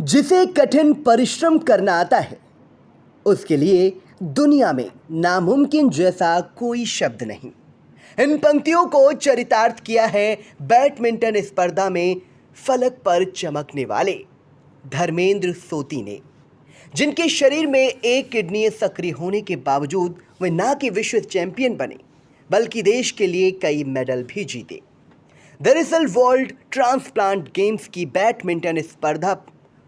जिसे कठिन परिश्रम करना आता है उसके लिए दुनिया में नामुमकिन जैसा कोई शब्द नहीं। इन पंक्तियों को चरितार्थ किया है बैडमिंटन स्पर्धा में फलक पर चमकने वाले धर्मेंद्र सोती ने, जिनके शरीर में एक किडनी सक्रिय होने के बावजूद वे न कि विश्व चैंपियन बने बल्कि देश के लिए कई मेडल भी जीते। दरअसल वर्ल्ड ट्रांसप्लांट गेम्स की बैडमिंटन स्पर्धा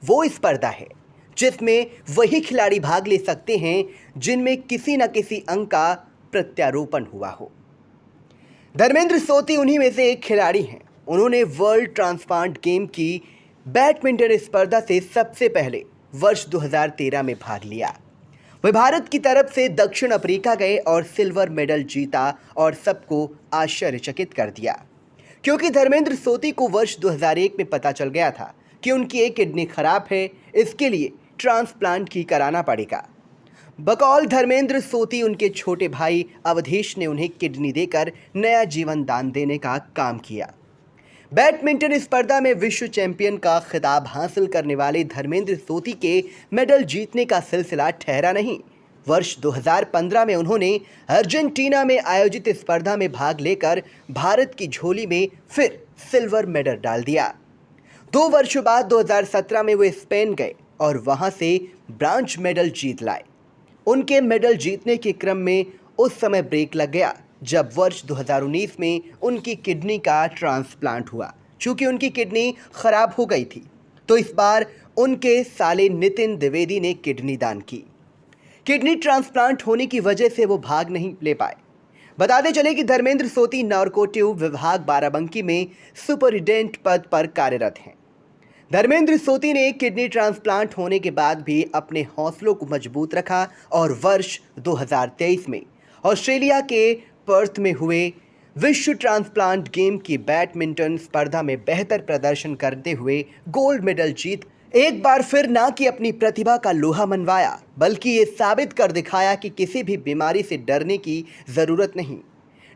वो स्पर्धा है जिसमें वही खिलाड़ी भाग ले सकते हैं जिनमें किसी न किसी अंग का प्रत्यारोपण हुआ हो। धर्मेंद्र सोती उन्हीं में से एक खिलाड़ी हैं। उन्होंने वर्ल्ड ट्रांसप्लांट गेम की बैडमिंटन स्पर्धा से सबसे पहले वर्ष 2013 में भाग लिया। वे भारत की तरफ से दक्षिण अफ्रीका गए और सिल्वर मेडल जीता और सबको आश्चर्यचकित कर दिया, क्योंकि धर्मेंद्र सोती को वर्ष 2001 में पता चल गया था कि उनकी एक किडनी खराब है, इसके लिए ट्रांसप्लांट की कराना पड़ेगा। बकौल धर्मेंद्र सोती उनके छोटे भाई अवधेश ने उन्हें किडनी देकर नया जीवन दान देने का काम किया। बैडमिंटन स्पर्धा में विश्व चैंपियन का खिताब हासिल करने वाले धर्मेंद्र सोती के मेडल जीतने का सिलसिला ठहरा नहीं। वर्ष 2015 में उन्होंने अर्जेंटीना में आयोजित स्पर्धा में भाग लेकर भारत की झोली में फिर सिल्वर मेडल डाल दिया। 2 वर्ष बाद 2017 में वे स्पेन गए और वहां से ब्रांज मेडल जीत लाए। उनके मेडल जीतने के क्रम में उस समय ब्रेक लग गया जब वर्ष 2019 में उनकी किडनी का ट्रांसप्लांट हुआ। चूंकि उनकी किडनी खराब हो गई थी तो इस बार उनके साले नितिन द्विवेदी ने किडनी दान की। किडनी ट्रांसप्लांट होने की वजह से वो भाग नहीं ले पाए। बताते चले कि धर्मेंद्र सोती नारकोटिव विभाग बाराबंकी में सुपरिटेंडेंट पद पर कार्यरत हैं। धर्मेंद्र सोती ने किडनी ट्रांसप्लांट होने के बाद भी अपने हौसलों को मजबूत रखा और वर्ष 2023 में ऑस्ट्रेलिया के पर्थ में हुए विश्व ट्रांसप्लांट गेम की बैडमिंटन स्पर्धा में बेहतर प्रदर्शन करते हुए गोल्ड मेडल जीत एक बार फिर ना कि अपनी प्रतिभा का लोहा मनवाया बल्कि ये साबित कर दिखाया कि किसी भी बीमारी से डरने की जरूरत नहीं।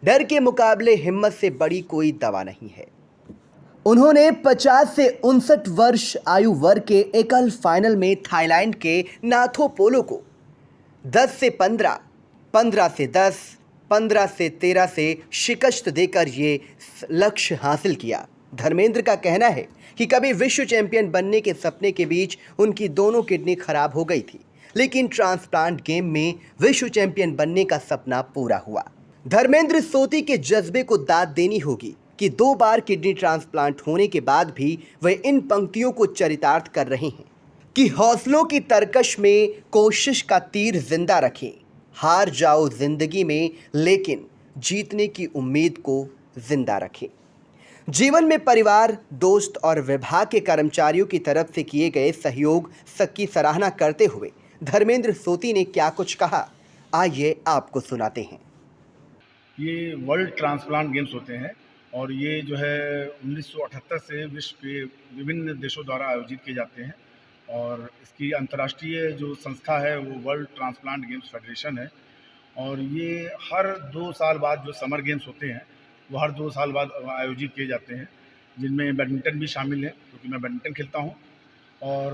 डर के मुकाबले हिम्मत से बड़ी कोई दवा नहीं है। उन्होंने 50 से 59 वर्ष आयु वर्ग के एकल फाइनल में थाईलैंड के नाथो पोलो को 10 से 15, 15 से 10, 15 से 13 से शिकस्त देकर ये लक्ष्य हासिल किया। धर्मेंद्र का कहना है कि कभी विश्व चैंपियन बनने के सपने के बीच उनकी दोनों किडनी खराब हो गई थी, लेकिन ट्रांसप्लांट गेम में विश्व चैंपियन बनने का सपना पूरा हुआ। धर्मेंद्र सोती के जज्बे को दाद देनी होगी कि 2 बार किडनी ट्रांसप्लांट होने के बाद भी वे इन पंक्तियों को चरितार्थ कर रहे हैं कि हौसलों की तरकश में कोशिश का तीर जिंदा रखें। हार जाओ जिंदगी में लेकिन जीतने की उम्मीद को जिंदा रखें। जीवन में परिवार, दोस्त और विभाग के कर्मचारियों की तरफ से किए गए सहयोग की सराहना करते हुए धर्मेंद्र सोती ने क्या कुछ कहा, आइए आपको सुनाते हैं। ये वर्ल्ड ट्रांसप्लांट गेम्स होते हैं और ये जो है 1978 से विश्व के विभिन्न देशों द्वारा आयोजित किए जाते हैं और इसकी अंतर्राष्ट्रीय जो संस्था है वो वर्ल्ड ट्रांसप्लांट गेम्स फेडरेशन है। और ये हर 2 साल बाद जो समर गेम्स होते हैं वो हर 2 साल बाद आयोजित किए जाते हैं, जिनमें बैडमिंटन भी शामिल है क्योंकि मैं बैडमिंटन खेलता हूँ। और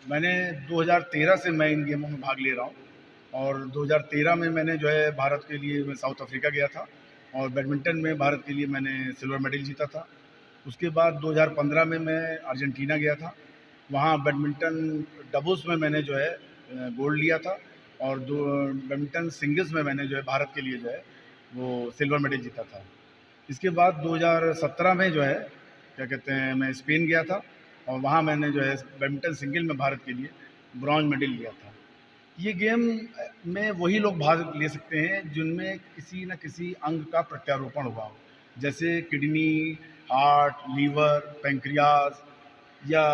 मैंने 2013 से मैं इन गेमों में भाग ले रहा हूँ और 2013 में मैंने जो है भारत के लिए मैं साउथ अफ्रीका गया था और बैडमिंटन में भारत के लिए मैंने सिल्वर मेडल जीता था। उसके बाद 2015 में मैं अर्जेंटीना गया था, वहाँ बैडमिंटन डबल्स में मैंने जो है गोल्ड लिया था और बैडमिंटन सिंगल्स में मैंने जो है भारत के लिए जो है वो सिल्वर मेडल जीता था। इसके बाद 2017 में जो है क्या कहते हैं मैं स्पेन गया था और वहाँ मैंने जो है बैडमिंटन सिंगल में भारत के लिए ब्रॉन्ज मेडल लिया था। ये गेम में वही लोग भाग ले सकते हैं जिनमें किसी न किसी अंग का प्रत्यारोपण हुआ हो, जैसे किडनी, हार्ट, लीवर, पैंक्रियाज या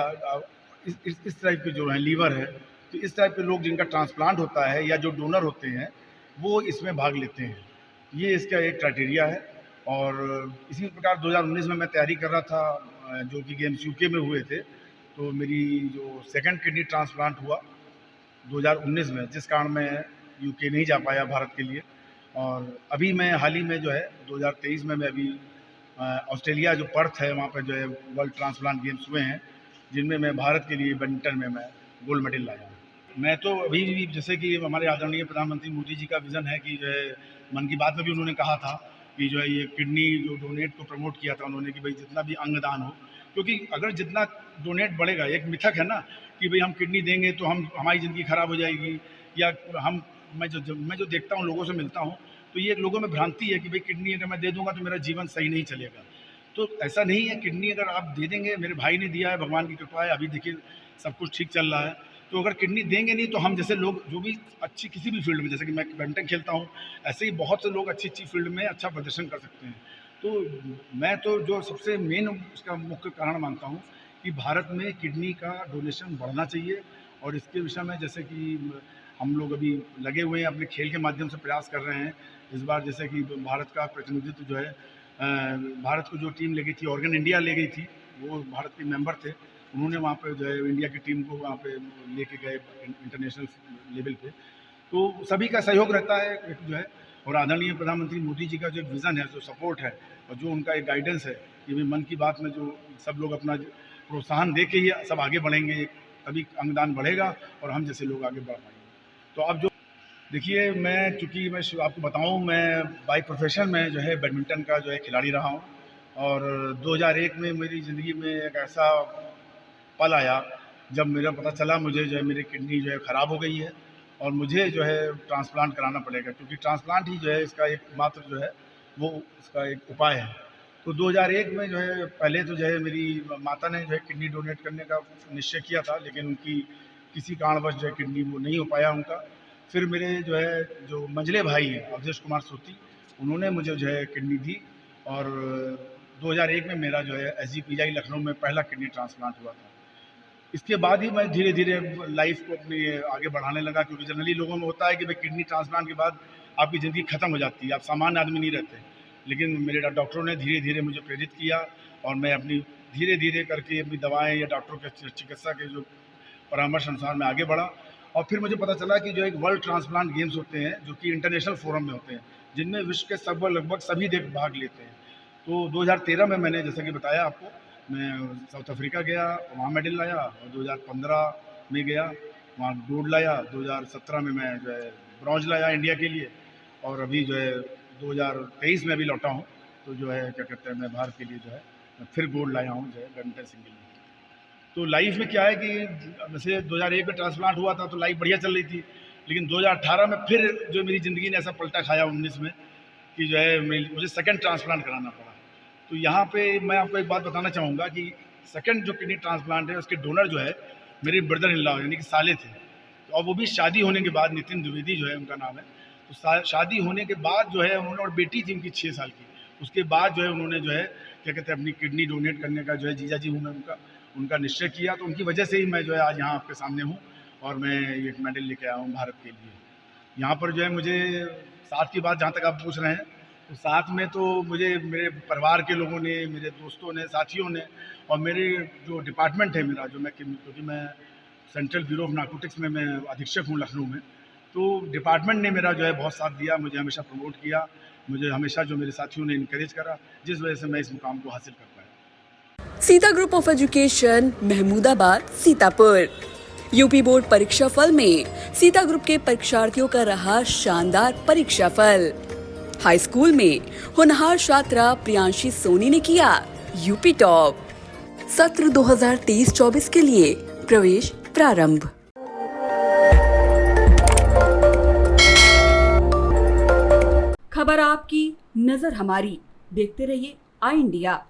इस टाइप के जो हैं लीवर है, तो इस टाइप के लोग जिनका ट्रांसप्लांट होता है या जो डोनर होते हैं वो इसमें भाग लेते हैं। ये इसका एक क्राइटेरिया है। और इसी प्रकार 2019 में मैं तैयारी कर रहा था जो कि गेम्स यूके में हुए थे, तो मेरी जो सेकंड किडनी ट्रांसप्लांट हुआ 2019 में, जिस कारण मैं यूके नहीं जा पाया भारत के लिए। और अभी मैं हाल ही में जो है 2023 में मैं अभी ऑस्ट्रेलिया जो पर्थ है वहाँ पर जो है वर्ल्ड ट्रांसप्लांट गेम्स हुए हैं जिनमें मैं भारत के लिए बैडमिंटन में मैं गोल्ड मेडल लाया हूँ। मैं तो अभी भी, जैसे कि हमारे आदरणीय प्रधानमंत्री मोदी जी का विज़न है कि जो है, मन की बात में भी उन्होंने कहा था कि जो है ये किडनी जो डोनेट को प्रमोट किया था उन्होंने कि भाई जितना भी अंग दान हो, क्योंकि अगर जितना डोनेट बढ़ेगा, एक मिथक है ना कि भाई हम किडनी देंगे तो हमारी ज़िंदगी खराब हो जाएगी, या हम मैं जो देखता हूँ, लोगों से मिलता हूँ, तो ये लोगों में भ्रांति है कि भाई किडनी अगर मैं दे दूंगा तो मेरा जीवन सही नहीं चलेगा। तो ऐसा नहीं है, किडनी अगर आप दे देंगे, मेरे भाई ने दिया है, भगवान की कृपा है, अभी देखिए सब कुछ ठीक चल रहा है। तो अगर किडनी देंगे नहीं तो हम जैसे लोग जो भी अच्छी किसी भी फील्ड में, जैसे कि मैं बैडमिंटन खेलता हूँ, ऐसे ही बहुत से लोग अच्छी अच्छी फील्ड में अच्छा प्रदर्शन कर सकते हैं। तो मैं तो जो सबसे मेन उसका मुख्य कारण मानता हूँ कि भारत में किडनी का डोनेशन बढ़ना चाहिए, और इसके विषय में जैसे कि हम लोग अभी लगे हुए हैं, अपने खेल के माध्यम से प्रयास कर रहे हैं। इस बार जैसे कि भारत का प्रतिनिधित्व जो है, भारत को जो टीम ले गई थी, ऑर्गन इंडिया ले गई थी, वो भारत के मेंबर थे, उन्होंने वहाँ पे जो है इंडिया की टीम को वहाँ पे लेके गए इंटरनेशनल लेवल पे। तो सभी का सहयोग रहता है एक जो है, और आदरणीय प्रधानमंत्री मोदी जी का जो विज़न है, जो सपोर्ट है, और जो उनका एक गाइडेंस है कि भाई मन की बात में जो सब लोग अपना प्रोत्साहन दे के ही सब आगे बढ़ेंगे, तभी अंगदान बढ़ेगा और हम जैसे लोग आगे बढ़ पाएंगे। तो अब जो देखिए, मैं चूँकि मैं आपको बताऊँ, मैं बाय प्रोफेशन में जो है बैडमिंटन का जो है खिलाड़ी रहा हूँ, और 2001 में मेरी ज़िंदगी में एक ऐसा पल आया जब मेरा पता चला मुझे जो है मेरी किडनी जो है ख़राब हो गई है, और मुझे जो है ट्रांसप्लांट कराना पड़ेगा, क्योंकि ट्रांसप्लांट ही जो है इसका एकमात्र जो है वो इसका एक उपाय है। तो 2001 में जो है, पहले तो जो है मेरी माता ने जो है किडनी डोनेट करने का निश्चय किया था, लेकिन उनकी किसी कारणवश जो है किडनी वो नहीं हो पाया उनका। फिर मेरे जो है जो मंझले भाई हैं अवधेश कुमार सोती, उन्होंने मुझे जो है किडनी दी, और 2001 में मेरा जो है SGPGI लखनऊ में पहला किडनी ट्रांसप्लांट हुआ था। इसके बाद ही मैं धीरे धीरे लाइफ को अपनी आगे बढ़ाने लगा, क्योंकि जनरली लोगों में होता है कि भाई किडनी ट्रांसप्लांट के बाद आपकी ज़िंदगी ख़त्म हो जाती है, आप सामान्य आदमी नहीं रहते। लेकिन मेरे डॉक्टरों ने धीरे धीरे मुझे प्रेरित किया, और मैं अपनी धीरे धीरे करके अपनी दवाएं या डॉक्टरों के चिकित्सा के जो परामर्श अनुसार मैं आगे बढ़ा। और फिर मुझे पता चला कि जो एक वर्ल्ड ट्रांसप्लांट गेम्स होते हैं, जो कि इंटरनेशनल फोरम में होते हैं, जिनमें विश्व के लगभग सभी देश भाग लेते हैं। तो 2013 में मैंने जैसा कि बताया आपको, मैं साउथ अफ्रीका गया, वहाँ मेडल लाया, और 2015 में गया, वहाँ गोल्ड लाया, 2017 में मैं जो है ब्रॉन्ज लाया इंडिया के लिए, और अभी जो है 2023 में अभी लौटा हूँ। तो जो है क्या कहते हैं, मैं भारत के लिए जो है फिर गोल्ड लाया हूँ जो है बैडमिंटन सिंगल में। तो लाइफ में क्या है कि वैसे 2001 में ट्रांसप्लांट हुआ था तो लाइफ बढ़िया चल रही थी, लेकिन 2018 में फिर जो मेरी ज़िंदगी ने ऐसा पलटा खाया 19 में कि जो है मुझे सेकंड ट्रांसप्लांट कराना पड़ा। तो यहाँ पे मैं आपको एक बात बताना चाहूँगा कि सेकंड जो किडनी ट्रांसप्लांट है, उसके डोनर जो है मेरे ब्रदर इन लॉ यानी कि साले थे। तो अब वो भी शादी होने के बाद, नितिन द्विवेदी जो है उनका नाम है, तो शादी होने के बाद जो है उन्होंने, और बेटी थी उनकी 6 साल की, उसके बाद जो है उन्होंने जो है क्या कहते हैं अपनी किडनी डोनेट करने का जो है, जीजा जी हूँ मैं उनका निश्चय किया। तो उनकी वजह से ही मैं जो है आज यहाँ आपके सामने हूँ, और मैं ये मेडल लेके आया हूँ भारत के लिए। यहाँ पर जो है मुझे साथ की बात जहाँ तक आप पूछ रहे हैं, तो साथ में तो मुझे मेरे परिवार के लोगों ने, मेरे दोस्तों ने, साथियों ने, और मेरे जो डिपार्टमेंट है मेरा, जो मैं, क्योंकि मैं सेंट्रल ब्यूरो ऑफ नारकोटिक्स में मैं अधीक्षक हूँ लखनऊ में, तो डिपार्टमेंट ने मेरा जो है बहुत साथ दिया, मुझे हमेशा प्रमोट किया, मुझे हमेशा जो मेरे साथियों ने इनकरेज करा, जिस वजह से मैं इस मुकाम को हासिल कर पाया। Sita group of education, Mahmudabad, Sitapur. UP board परीक्षा फल में सीता ग्रुप के परीक्षार्थियों का रहा शानदार परीक्षा फल। हाई स्कूल में होनहार छात्रा प्रियांशी सोनी ने किया यूपी टॉप। सत्र 2023-24 के लिए प्रवेश प्रारंभ। खबर आपकी, नजर हमारी। देखते रहिए आई इंडिया।